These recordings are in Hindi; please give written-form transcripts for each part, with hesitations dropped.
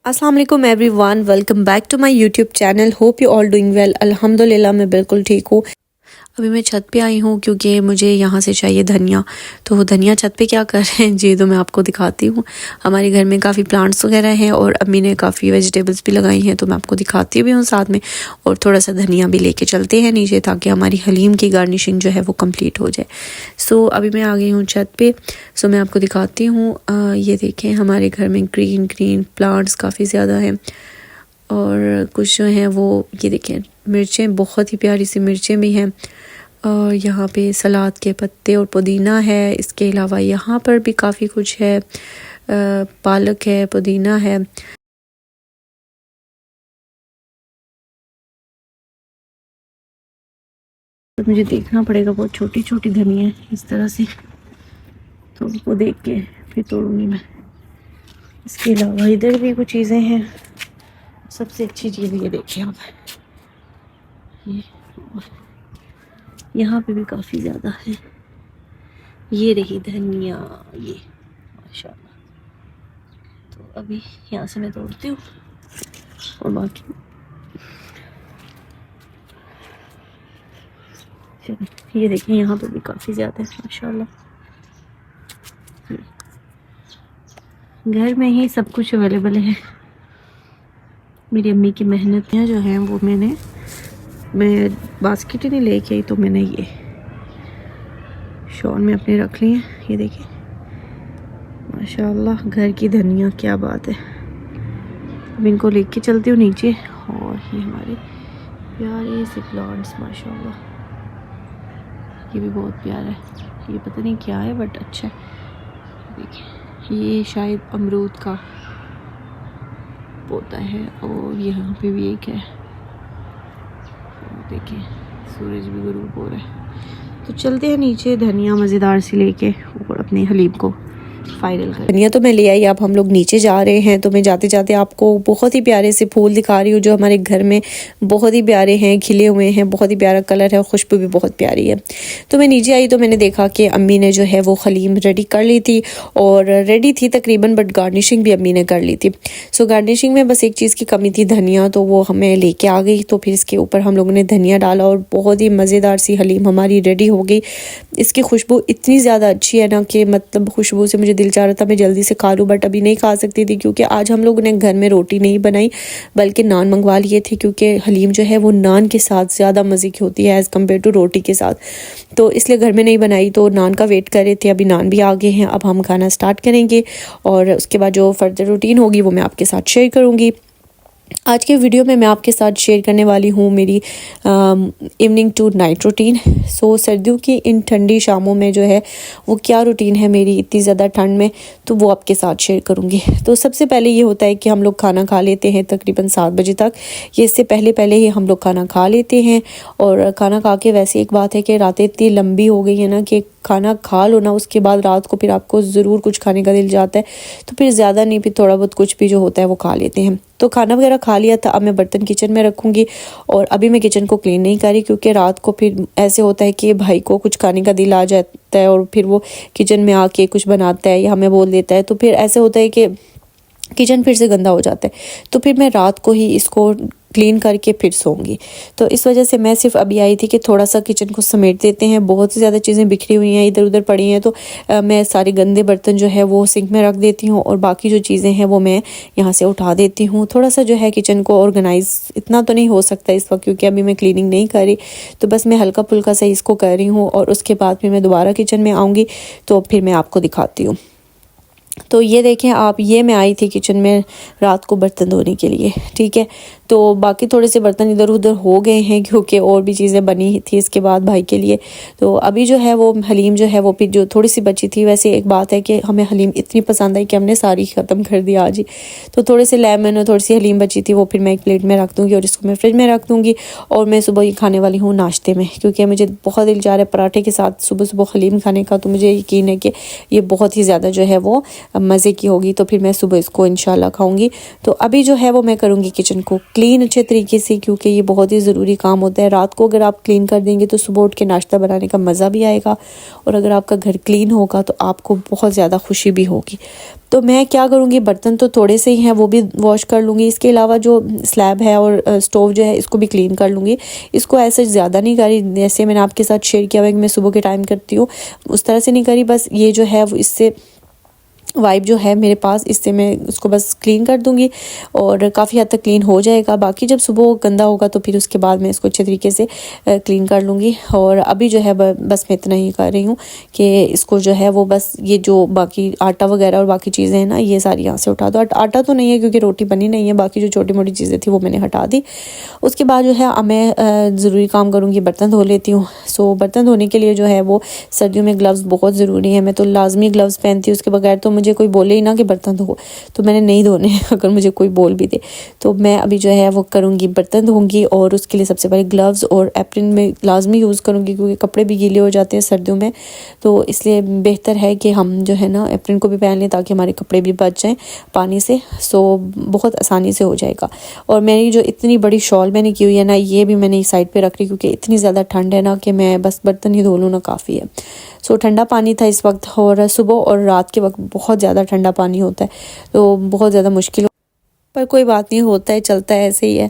अस्सलाम वालेकुम everyone, welcome back to my YouTube channel. Hope you all doing well. अल्हम्दुलिल्लाह मैं बिल्कुल ठीक हूँ। अभी मैं छत पे आई हूँ क्योंकि मुझे यहाँ से चाहिए धनिया। तो वो धनिया छत पे क्या कर रहे हैं जी, तो मैं आपको दिखाती हूँ। हमारे घर में काफ़ी प्लांट्स वगैरह हैं और अम्मी ने काफ़ी वेजिटेबल्स भी लगाई हैं, तो मैं आपको दिखाती भी हूँ साथ में। और थोड़ा सा धनिया भी लेके चलते हैं नीचे ताकि हमारी हलीम की गार्निशिंग जो है वो कंप्लीट हो जाए। सो अभी मैं आ गई हूँ छत पे। सो मैं आपको दिखाती हूँ। ये देखें, हमारे घर में ग्रीन ग्रीन प्लांट्स काफ़ी ज़्यादा हैं और कुछ जो हैं वो ये देखें, मिर्चें, बहुत ही प्यारी सी मिर्चें भी हैं। और यहाँ पे सलाद के पत्ते और पुदीना है। इसके अलावा यहाँ पर भी काफ़ी कुछ है, पालक है, पुदीना है। तो मुझे देखना पड़ेगा, बहुत छोटी छोटी धनिया है इस तरह से, तो उनको देख के फिर तोड़ूंगी मैं। इसके अलावा इधर भी कुछ चीज़ें हैं। सबसे अच्छी चीज़ ये देखिए आप, ये यहाँ पे भी काफ़ी ज़्यादा है। ये रही धनिया, ये माशाल्लाह। तो अभी यहाँ से मैं तोड़ती हूँ और बाकी ये देखें, यहाँ पे भी काफ़ी ज़्यादा है माशाल्लाह। घर में ही सब कुछ अवेलेबल है। मेरी अम्मी की मेहनतें जो हैं वो मैं बास्केट ही नहीं लेके आई, तो मैंने ये शॉल में अपने रख ली हैं। ये देखिए माशाल्लाह, घर की धनिया, क्या बात है। अब इनको लेके चलती हूँ नीचे। और ये हमारे प्यारे से प्लांट्स माशाल्लाह, ये भी बहुत प्यारा है। ये पता नहीं क्या है बट अच्छा है। देखिए, ये शायद अमरूद का पौधा है। और यहाँ पे भी एक है। देखिए सूरज भी गुरूब हो रहा है। तो चलते हैं नीचे धनिया मज़ेदार सी लेके और अपने हलीम को फाइनल कर। धनिया तो मैं ले आई, अब हम लोग नीचे जा रहे हैं। तो मैं जाते जाते आपको बहुत ही प्यारे से फूल दिखा रही हूँ जो हमारे घर में बहुत ही प्यारे हैं, खिले हुए हैं। बहुत ही प्यारा कलर है, खुशबू भी बहुत प्यारी है। तो मैं नीचे आई तो मैंने देखा कि अम्मी ने जो है वो हलीम रेडी कर ली थी, और रेडी थी तकरीबन, बट गार्निशिंग भी अम्मी ने कर ली थी। सो गार्निशिंग में बस एक चीज़ की कमी थी, धनिया, तो वो हमें लेके आ गई। तो फिर इसके ऊपर हम लोगों ने धनिया डाला और बहुत ही मज़ेदार सी हलीम हमारी रेडी हो गई। इसकी खुशबू इतनी ज़्यादा अच्छी है ना कि मतलब खुशबू से मुझे दिल चाह रहा था मैं जल्दी से खा लूँ, बट अभी नहीं खा सकती थी क्योंकि आज हम लोगों ने घर में रोटी नहीं बनाई बल्कि नान मंगवा लिए थे, क्योंकि हलीम जो है वो नान के साथ ज़्यादा मज़े की होती है एज़ कम्पेयर टू रोटी के साथ। तो इसलिए घर में नहीं बनाई, तो नान का वेट कर रहे थे। अभी नान भी आ गए हैं, अब हम खाना स्टार्ट करेंगे और उसके बाद जो फर्दर रूटीन होगी वो मैं आपके साथ शेयर करूँगी। आज के वीडियो में मैं आपके साथ शेयर करने वाली हूँ मेरी इवनिंग टू नाइट रूटीन। सो सर्दियों की इन ठंडी शामों में जो है वो क्या रूटीन है मेरी इतनी ज़्यादा ठंड में, तो वो आपके साथ शेयर करूँगी। तो सबसे पहले ये होता है कि हम लोग खाना खा लेते हैं तकरीबन 7 बजे तक। ये इससे पहले ही हम लोग खाना खा लेते हैं। और खाना खा के वैसे एक बात है कि रातें इतनी लंबी हो गई है ना कि खाना खा लो ना, उसके बाद रात को फिर आपको ज़रूर कुछ खाने का दिल जाता है, तो फिर ज़्यादा नहीं, फिर थोड़ा बहुत कुछ भी जो होता है वो खा लेते हैं। तो खाना वगैरह खा लिया था। अब मैं बर्तन किचन में रखूँगी और अभी मैं किचन को क्लीन नहीं कर रही, क्योंकि रात को फिर ऐसे होता है कि भाई को कुछ खाने का दिल आ जाता है और फिर वो किचन में आके कुछ बनाता है या हमें बोल देता है, तो फिर ऐसे होता है कि किचन फिर से गंदा हो जाता है। तो फिर मैं रात को ही इसको क्लीन करके फिर सोऊंगी। तो इस वजह से मैं सिर्फ अभी आई थी कि थोड़ा सा किचन को समेट देते हैं। बहुत ज़्यादा चीज़ें बिखरी हुई हैं, इधर उधर पड़ी हैं, तो मैं सारे गंदे बर्तन जो है वो सिंक में रख देती हूँ और बाकी जो चीज़ें हैं वो मैं यहाँ से उठा देती हूँ। थोड़ा सा जो है किचन को ऑर्गेनाइज़, इतना तो नहीं हो सकता इस वक्त क्योंकि अभी मैं क्लीनिंग नहीं कर रही, तो बस मैं हल्का फुल्का सा इसको कर रही हूँ और उसके बाद फिर मैं दोबारा किचन में आऊँगी तो फिर मैं आपको दिखाती हूँ। तो ये देखें आप, ये मैं आई थी किचन में रात को बर्तन धोने के लिए, ठीक है। तो बाकी थोड़े से बर्तन इधर उधर हो गए हैं क्योंकि और भी चीज़ें बनी थी इसके बाद भाई के लिए। तो अभी जो है वो हलीम जो है वो फिर जो थोड़ी सी बची थी, वैसे एक बात है कि हमें हलीम इतनी पसंद आई कि हमने सारी ख़त्म कर दी आज ही। तो थोड़े से लेमन और थोड़ी सी हलीम बची थी, वो फिर मैं एक प्लेट में रख दूँगी और इसको मैं फ्रिज में रख दूँगी। और मैं सुबह ये खाने वाली हूँ नाश्ते में, क्योंकि मुझे बहुत दिल चाह रहा है पराठे के साथ सुबह सुबह हलीम खाने का। तो मुझे यकीन है कि ये बहुत ही ज़्यादा जो है वो मज़े की होगी, तो फिर मैं सुबह इसको इंशाल्लाह खाऊंगी। तो अभी जो है वो मैं करूँगी किचन को क्लीन। क्लीन अच्छे तरीके से, क्योंकि ये बहुत ही ज़रूरी काम होता है। रात को अगर आप क्लीन कर देंगे तो सुबह उठ के नाश्ता बनाने का मज़ा भी आएगा, और अगर आपका घर क्लीन होगा तो आपको बहुत ज़्यादा खुशी भी होगी। तो मैं क्या करूँगी, बर्तन तो थोड़े से ही हैं, वो भी वॉश कर लूँगी। इसके अलावा जो स्लैब है और स्टोव जो है, इसको भी क्लीन कर लूँगी। इसको ऐसे ज़्यादा नहीं करी, जैसे मैंने आपके साथ शेयर किया हुआ है कि मैं सुबह के टाइम करती हूँ, उस तरह से नहीं करी। बस ये जो है वो इससे वाइप जो है मेरे पास, इससे मैं उसको बस क्लीन कर दूंगी और काफ़ी हद तक क्लीन हो जाएगा। बाकी जब सुबह गंदा होगा तो फिर उसके बाद मैं इसको अच्छे तरीके से क्लीन कर लूँगी। और अभी जो है बस मैं इतना ही कर रही हूँ कि इसको जो है वो बस ये जो बाकी आटा वगैरह और बाकी चीज़ें हैं ना, ये सारी यहाँ से उठा दो। आटा तो नहीं है क्योंकि रोटी बनी नहीं है, बाकी जो छोटी मोटी चीज़ें थी वो मैंने हटा दी। उसके बाद जो है अब मैं ज़रूरी काम करूँगी, बर्तन धो लेती हूँ। सो बर्तन धोने के लिए जो है वो सर्दियों में ग्लव्स बहुत ज़रूरी है। मैं तो लाजमी ग्लव्स पहनती हूँ, उसके बगैर तो मुझे कोई बोले ही ना कि बर्तन धो तो मैंने नहीं धोने अगर मुझे कोई बोल भी दे तो। मैं अभी जो है वो करूँगी, बर्तन धोऊंगी, और उसके लिए सबसे पहले ग्लव्स और एप्रन में लाजमी यूज़ करूँगी, क्योंकि कपड़े भी गीले हो जाते हैं सर्दियों में। तो इसलिए बेहतर है कि हम जो है ना एप्रन को भी पहन लें ताकि हमारे कपड़े भी बच जाएँ पानी से। सो बहुत आसानी से हो जाएगा। और मेरी जो इतनी बड़ी शॉल मैंने की हुई है ना, ये भी मैंने इस साइड पे रख रही, क्योंकि इतनी ज़्यादा ठंड है ना कि मैं बस बर्तन ही धो लूँ ना काफ़ी है। सो ठंडा पानी था इस वक्त, और सुबह और रात के वक्त बहुत ज़्यादा ठंडा पानी होता है, तो बहुत ज़्यादा मुश्किल, पर कोई बात नहीं, होता है, चलता है, ऐसे ही है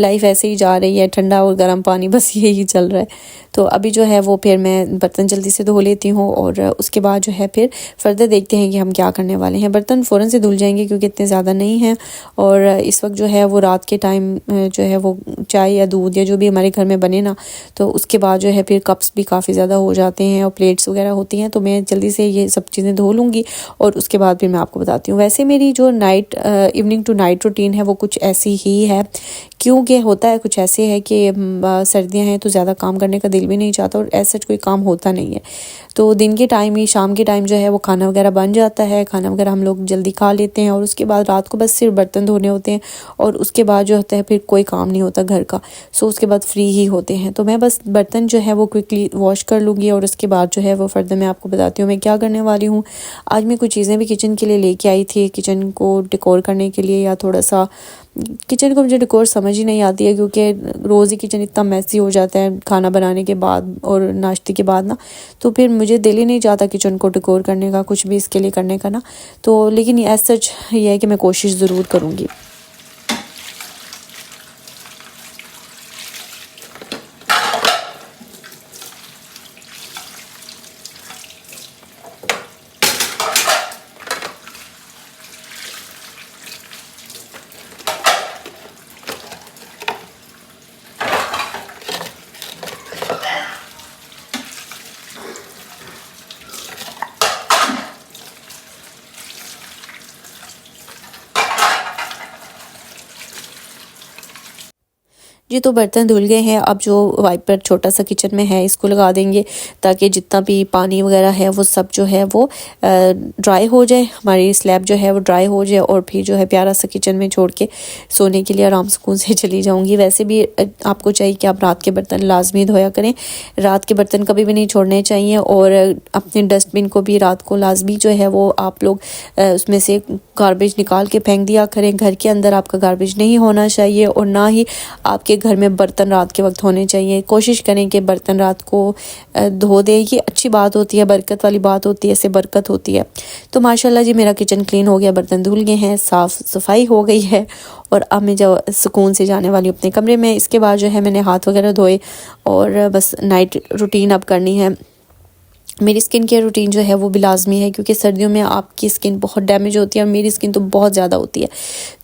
लाइफ, ऐसे ही जा रही है, ठंडा और गर्म पानी बस यही चल रहा है। तो अभी जो है वो फिर मैं बर्तन जल्दी से धो लेती हूँ, और उसके बाद जो है फिर फर्दर देखते हैं कि हम क्या करने वाले हैं। बर्तन फ़ौरन से धुल जाएंगे क्योंकि इतने ज़्यादा नहीं हैं, और इस वक्त जो है वो रात के टाइम जो है वो चाय या दूध या जो भी हमारे घर में बने ना, तो उसके बाद जो है फिर कप्स भी काफ़ी ज़्यादा हो जाते हैं और प्लेट्स वगैरह होती हैं। तो मैं जल्दी से ये सब चीज़ें धो लूँगी और उसके बाद फिर मैं आपको बताती हूँ। वैसे मेरी जो night evening to night routine है वो कुछ ऐसी ही है, क्योंकि होता है कुछ ऐसे है कि सर्दियां हैं तो ज़्यादा काम करने का दिल भी नहीं चाहता, और ऐसा कोई काम होता नहीं है। तो दिन के टाइम ही, शाम के टाइम जो है वो खाना वगैरह बन जाता है, खाना वगैरह हम लोग जल्दी खा लेते हैं, और उसके बाद रात को बस सिर्फ बर्तन धोने होते हैं, और उसके बाद जो होता है फिर कोई काम नहीं होता घर का। सो उसके बाद फ्री ही होते हैं। तो मैं बस बर्तन जो है वो क्विकली वॉश कर लूँगी, और उसके बाद जो है वो फर्दर मैं आपको बताती हूँ मैं क्या करने वाली हूँ। आज मैं कुछ चीज़ें भी किचन के लिए लेके आई थी, किचन को डेकोर करने के लिए, या थोड़ा सा किचन को मुझे डेकोर समझ ही नहीं आती है, क्योंकि रोज़ ही किचन इतना मैसी हो जाता है खाना बनाने के बाद और नाश्ते के बाद ना, तो फिर मुझे दिल ही नहीं चाहता किचन को डेकोर करने का, कुछ भी इसके लिए करने का ना। तो लेकिन एज सच ये है कि मैं कोशिश ज़रूर करूँगी। जी, तो बर्तन धुल गए हैं। अब जो वाइपर छोटा सा किचन में है इसको लगा देंगे, ताकि जितना भी पानी वगैरह है वो सब जो है वो ड्राई हो जाए, हमारी स्लैब जो है वो ड्राई हो जाए, और फिर जो है प्यारा सा किचन में छोड़ के सोने के लिए आराम सुकून से चली जाऊंगी। वैसे भी आपको चाहिए कि आप रात के बर्तन लाजमी धोया करें, रात के बर्तन कभी भी नहीं छोड़ने चाहिए, और अपने डस्टबिन को भी रात को लाजमी जो है वो आप लोग उसमें से गार्बेज निकाल के फेंक दिया करें। घर के अंदर आपका गार्बेज नहीं होना चाहिए, और ना ही आपके घर में बर्तन रात के वक्त होने चाहिए। कोशिश करें कि बर्तन रात को धो दे, ये अच्छी बात होती है, बरकत वाली बात होती है, इससे बरकत होती है। तो माशाल्लाह जी मेरा किचन क्लीन हो गया, बर्तन धुल गए हैं, साफ़ सफाई हो गई है, और अब मैं जो सुकून से जाने वाली हूँ अपने कमरे में। इसके बाद जो है मैंने हाथ वगैरह धोए, और बस नाइट रूटीन अब करनी है। मेरी स्किन केयर रूटीन जो है वो भी लाजमी है, क्योंकि सर्दियों में आपकी स्किन बहुत डैमेज होती है और मेरी स्किन तो बहुत ज़्यादा होती है।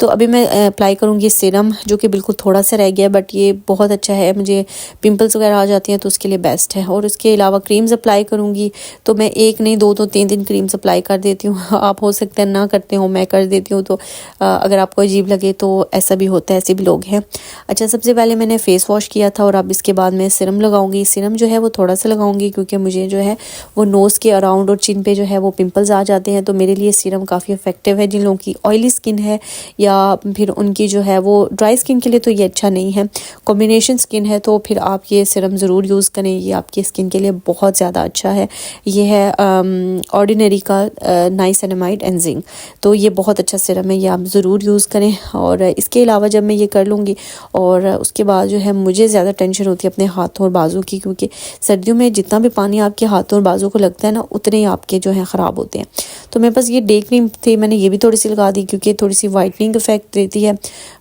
तो अभी मैं अप्लाई करूँगी सीरम, जो कि बिल्कुल थोड़ा सा रह गया, बट ये बहुत अच्छा है, मुझे पिंपल्स वगैरह आ जाती हैं तो उसके लिए बेस्ट है। और उसके अलावा क्रीम्स अप्लाई करूँगी, तो मैं एक नहीं दो तो 3 क्रीम्स अप्लाई कर देती हूँ। आप हो सकता है ना करते हो, मैं कर देती हूँ, तो अगर आपको अजीब लगे तो ऐसा भी होता है, ऐसे भी लोग हैं। अच्छा, सबसे पहले मैंने फ़ेस वॉश किया था, और अब इसके बाद मैं सीरम लगाऊँगी। सीरम जो है वो थोड़ा सा लगाऊँगी, क्योंकि मुझे जो है वो नोज़ के अराउंड और चिन पे जो है वो पिंपल्स आ जाते हैं। तो मेरे लिए सीरम काफ़ी इफेक्टिव है। जिन लोगों की ऑयली स्किन है या फिर उनकी जो है वो ड्राई स्किन के लिए तो ये अच्छा नहीं है। कॉम्बिनेशन स्किन है तो फिर आप ये सीरम ज़रूर यूज़ करें, ये आपकी स्किन के लिए बहुत ज़्यादा अच्छा है। ये है ऑर्डिनरी का नाइसिनामाइड एंड जिंक। तो ये बहुत अच्छा सीरम है, ये आप ज़रूर यूज़ करें। और इसके अलावा जब मैं ये कर लूँगी और उसके बाद जो है मुझे ज़्यादा टेंशन होती है अपने हाथों और बाजू की, क्योंकि सर्दियों में जितना भी पानी आपके हाथों और बाजू को लगता है ना, उतने ही आपके जो है ख़राब होते हैं। तो मेरे पास ये डे क्रीम थी, मैंने ये भी थोड़ी सी लगा दी क्योंकि थोड़ी सी वाइटनिंग इफेक्ट देती है,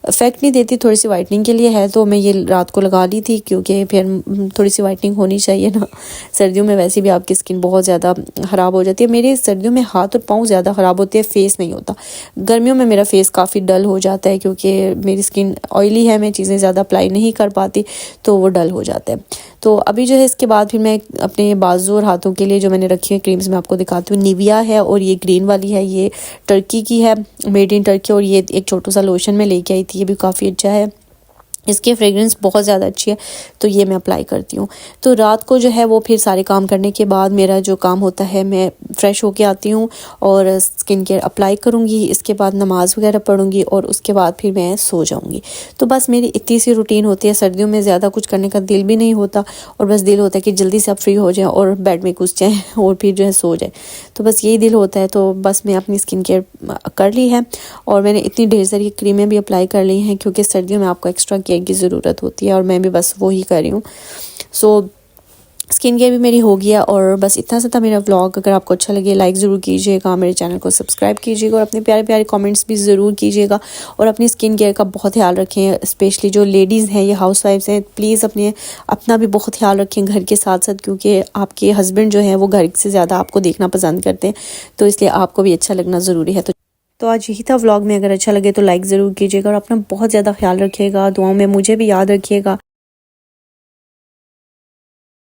इफेक्ट नहीं देती, थोड़ी सी वाइटनिंग के लिए है। तो मैं ये रात को लगा ली थी क्योंकि फिर थोड़ी सी वाइटनिंग होनी चाहिए ना। सर्दियों में वैसे भी आपकी स्किन बहुत ज़्यादा ख़राब हो जाती है। मेरे सर्दियों में हाथ और पाँव ज़्यादा ख़राब होते हैं, फेस नहीं होता। गर्मियों में मेरा फेस काफ़ी डल हो जाता है क्योंकि मेरी स्किन ऑयली है, मैं चीज़ें ज़्यादा अप्लाई नहीं कर पाती तो वो डल हो जाता है। तो अभी जो है इसके बाद फिर मैं अपने बाजू और हाथों के लिए जो मैंने रखी है क्रीम्स मैं आपको दिखाती हूँ। निविया है और ये ग्रीन वाली है, ये टर्की की है, मेड इन टर्की। और ये एक छोटा सा लोशन मैं लेके आई थी, ये भी काफ़ी अच्छा है, इसकी फ्रेगरेंस बहुत ज़्यादा अच्छी है। तो ये मैं अप्लाई करती हूँ। तो रात को जो है वो फिर सारे काम करने के बाद मेरा जो काम होता है, मैं फ़्रेश होके आती हूँ और स्किन केयर अप्लाई करूँगी। इसके बाद नमाज़ वगैरह पढ़ूँगी और उसके बाद फिर मैं सो जाऊँगी। तो बस मेरी इतनी सी रूटीन होती है। सर्दियों में ज़्यादा कुछ करने का दिल भी नहीं होता और बस दिल होता है कि जल्दी से आप फ्री हो जाएँ और बेड में घुस जाएँ और फिर जो है सो जाए। तो बस यही दिल होता है। तो बस मैं अपनी स्किन केयर कर ली है और मैंने इतनी ढेर सारी क्रीमें भी अप्लाई कर ली हैं क्योंकि सर्दियों में आपको एक्स्ट्रा केयर की ज़रूरत होती है और मैं भी बस वो ही कर रही हूँ। सो स्किन केयर भी मेरी हो गया और बस इतना सा था मेरा व्लॉग। अगर आपको अच्छा लगे लाइक ज़रूर कीजिएगा, मेरे चैनल को सब्सक्राइब कीजिएगा और अपने प्यारे प्यारे कमेंट्स भी ज़रूर कीजिएगा। और अपनी स्किन केयर का बहुत ख्याल रखें, स्पेशली जो लेडीज़ हैं, ये हाउस वाइफ्स हैं, प्लीज़ अपना भी बहुत ख्याल रखें घर के साथ साथ, क्योंकि आपके हस्बैंड जो हैं वो घर से ज़्यादा आपको देखना पसंद करते हैं, तो इसलिए आपको भी अच्छा लगना ज़रूरी है। तो आज यही था व्लॉग में। अगर अच्छा लगे तो लाइक ज़रूर कीजिएगा और अपना बहुत ज़्यादा ख्याल रखिएगा, दुआओं में मुझे भी याद रखिएगा।